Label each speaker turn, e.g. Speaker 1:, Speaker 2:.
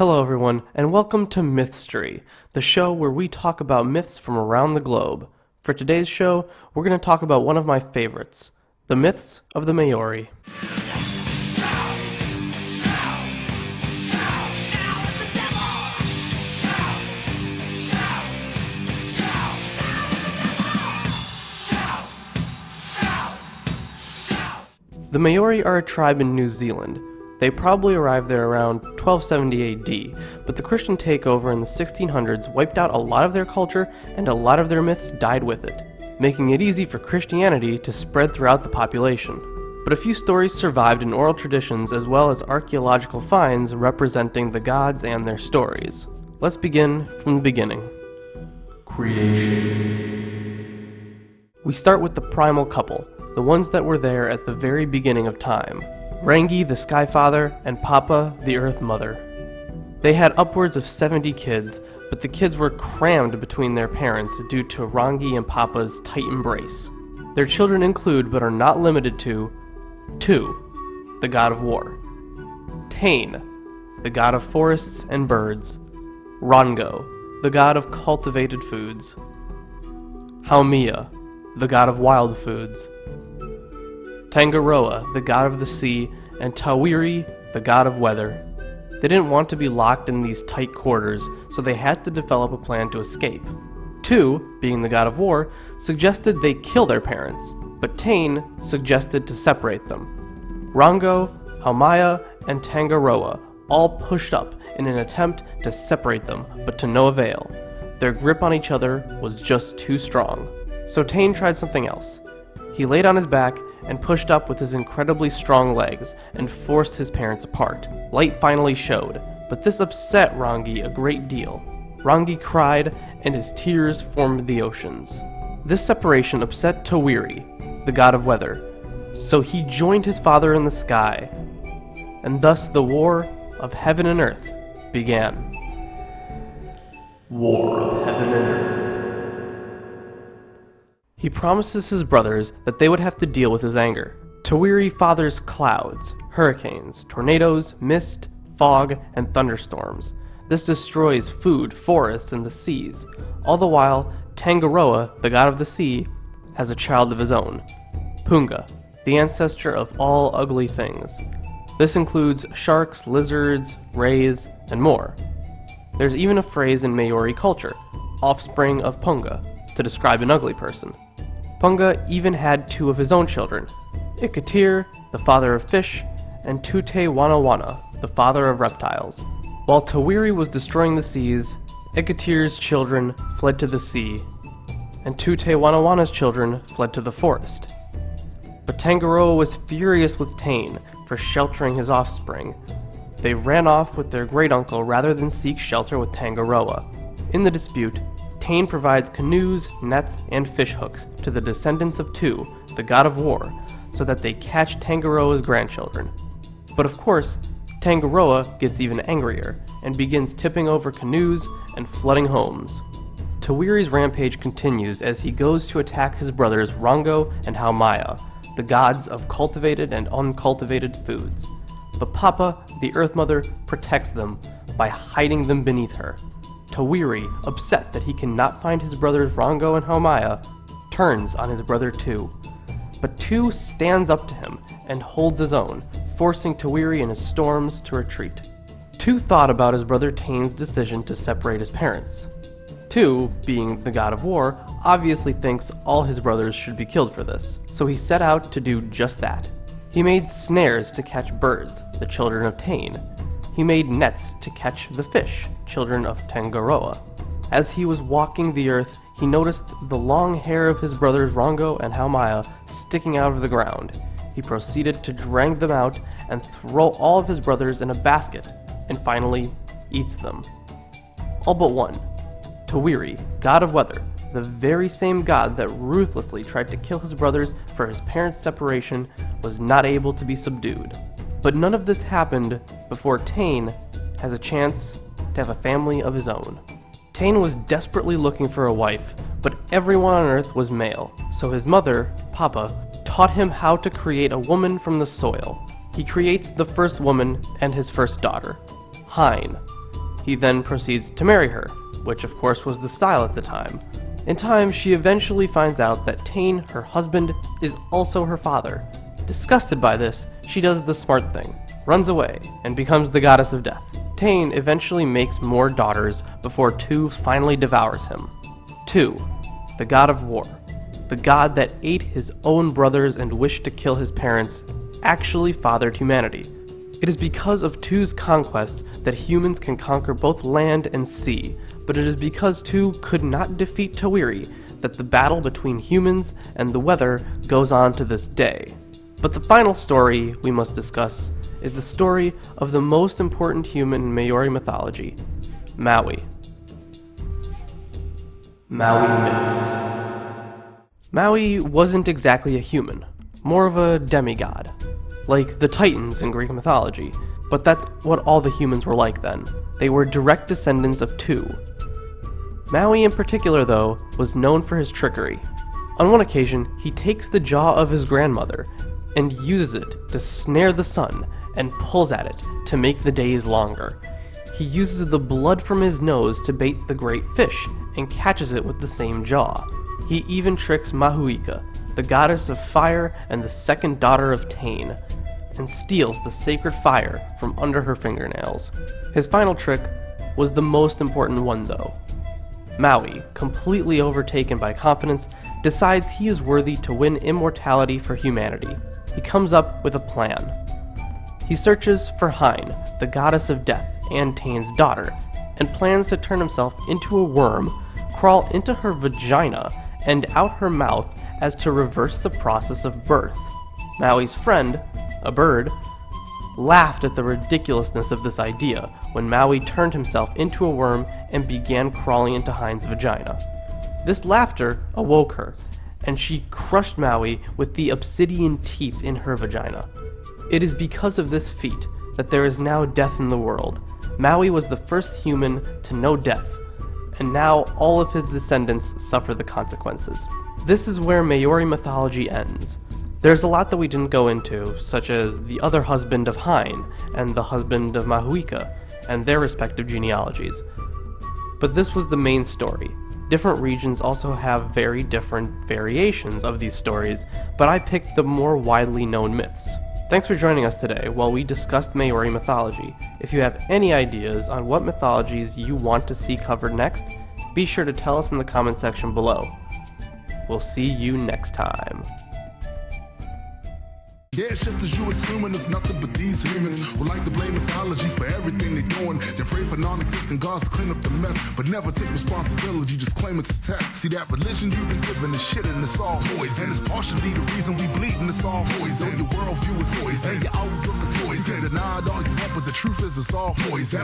Speaker 1: Hello everyone, and welcome to Mythstory, the show where we talk about myths from around the globe. For today's show, we're going to talk about one of my favorites, the myths of the Maori. The Maori are a tribe in New Zealand. They probably arrived there around 1270 AD, but the Christian takeover in the 1600s wiped out a lot of their culture and a lot of their myths died with it, making it easy for Christianity to spread throughout the population. But a few stories survived in oral traditions as well as archaeological finds representing the gods and their stories. Let's begin from the beginning. Creation. We start with the primal couple, the ones that were there at the very beginning of time. Rangi, the Sky Father, and Papa, the Earth Mother. They had upwards of 70 kids, but the kids were crammed between their parents due to Rangi and Papa's tight embrace. Their children include, but are not limited to, Tu, the god of war; Tain, the god of forests and birds; Rongo, the god of cultivated foods; Haumea, the god of wild foods; Tangaroa, the god of the sea, and Tawiri, the god of weather. They didn't want to be locked in these tight quarters, so they had to develop a plan to escape. Tu, being the god of war, suggested they kill their parents, but Tain suggested to separate them. Rongo, Haumea, and Tangaroa all pushed up in an attempt to separate them, but to no avail. Their grip on each other was just too strong. So Tain tried something else. He laid on his back and pushed up with his incredibly strong legs and forced his parents apart. Light finally showed, but this upset Rangi a great deal. Rangi cried, and his tears formed the oceans. This separation upset Tawiri, the god of weather, so he joined his father in the sky, and thus the war of heaven and earth began. War of heaven and earth. He promises his brothers that they would have to deal with his anger. Tawiri fathers clouds, hurricanes, tornadoes, mist, fog, and thunderstorms. This destroys food, forests, and the seas. All the while, Tangaroa, the god of the sea, has a child of his own, Punga, the ancestor of all ugly things. This includes sharks, lizards, rays, and more. There's even a phrase in Maori culture, offspring of Punga, to describe an ugly person. Punga even had two of his own children, Ikatir, the father of fish, and Tute Wanawana, the father of reptiles. While Tawiri was destroying the seas, Ikatir's children fled to the sea, and Tute Wanawana's children fled to the forest. But Tangaroa was furious with Tain for sheltering his offspring. They ran off with their great-uncle rather than seek shelter with Tangaroa. In the dispute, Tain provides canoes, nets, and fish hooks to the descendants of Tu, the god of war, so that they catch Tangaroa's grandchildren. But of course, Tangaroa gets even angrier and begins tipping over canoes and flooding homes. Tawiri's rampage continues as he goes to attack his brothers Rongo and Haumea, the gods of cultivated and uncultivated foods. But Papa, the Earth Mother, protects them by hiding them beneath her. Tawiri, upset that he cannot find his brothers Rongo and Haumea, turns on his brother Tu. But Tu stands up to him and holds his own, forcing Tawiri and his storms to retreat. Tu thought about his brother Tain's decision to separate his parents. Tu, being the god of war, obviously thinks all his brothers should be killed for this, so he set out to do just that. He made snares to catch birds, the children of Tain. He made nets to catch the fish, children of Tangaroa. As he was walking the earth, he noticed the long hair of his brothers Rongo and Haumea sticking out of the ground. He proceeded to drag them out and throw all of his brothers in a basket, and finally eats them. All but one, Tawiri, god of weather, the very same god that ruthlessly tried to kill his brothers for his parents' separation, was not able to be subdued. But none of this happened before Tain has a chance to have a family of his own. Tain was desperately looking for a wife, but everyone on Earth was male, so his mother, Papa, taught him how to create a woman from the soil. He creates the first woman and his first daughter, Hein. He then proceeds to marry her, which of course was the style at the time. In time, she eventually finds out that Tain, her husband, is also her father. Disgusted by this, she does the smart thing, runs away, and becomes the goddess of death. Tain eventually makes more daughters before Tu finally devours him. Tu, the god of war, the god that ate his own brothers and wished to kill his parents, actually fathered humanity. It is because of Tu's conquest that humans can conquer both land and sea, but it is because Tu could not defeat Tawiri that the battle between humans and the weather goes on to this day. But the final story we must discuss is the story of the most important human in Maori mythology, Maui. Maui myths. Maui wasn't exactly a human, more of a demigod, like the Titans in Greek mythology, but that's what all the humans were like then. They were direct descendants of Tu. Maui in particular, though, was known for his trickery. On one occasion, he takes the jaw of his grandmother and uses it to snare the sun and pulls at it to make the days longer. He uses the blood from his nose to bait the great fish and catches it with the same jaw. He even tricks Mahuika, the goddess of fire and the second daughter of Tain, and steals the sacred fire from under her fingernails. His final trick was the most important one, though. Maui, completely overtaken by confidence, decides he is worthy to win immortality for humanity. He comes up with a plan. He searches for Hein, the goddess of death and Tain's daughter, and plans to turn himself into a worm, crawl into her vagina, and out her mouth as to reverse the process of birth. Maui's friend, a bird, laughed at the ridiculousness of this idea when Maui turned himself into a worm and began crawling into Hein's vagina. This laughter awoke her, and she crushed Maui with the obsidian teeth in her vagina. It is because of this feat that there is now death in the world. Maui was the first human to know death, and now all of his descendants suffer the consequences. This is where Maori mythology ends. There's a lot that we didn't go into, such as the other husband of Hein and the husband of Mahuika, and their respective genealogies. But this was the main story. Different regions also have very different variations of these stories, but I picked the more widely known myths. Thanks for joining us today while we discussed Maori mythology. If you have any ideas on what mythologies you want to see covered next, be sure to tell us in the comment section below. We'll see you next time.
Speaker 2: Yeah, it's just as you assuming it's nothing but these humans who like to blame mythology for everything they're doing. They pray for non-existent gods to clean up the mess, but never take responsibility, just claim it's a test. See, that religion you've been given is shit and it's all poison. And it's partially the reason we bleed and it's all poison. Your worldview is poison, your outlook is poison. You can deny it all you want, but the truth is it's all poison.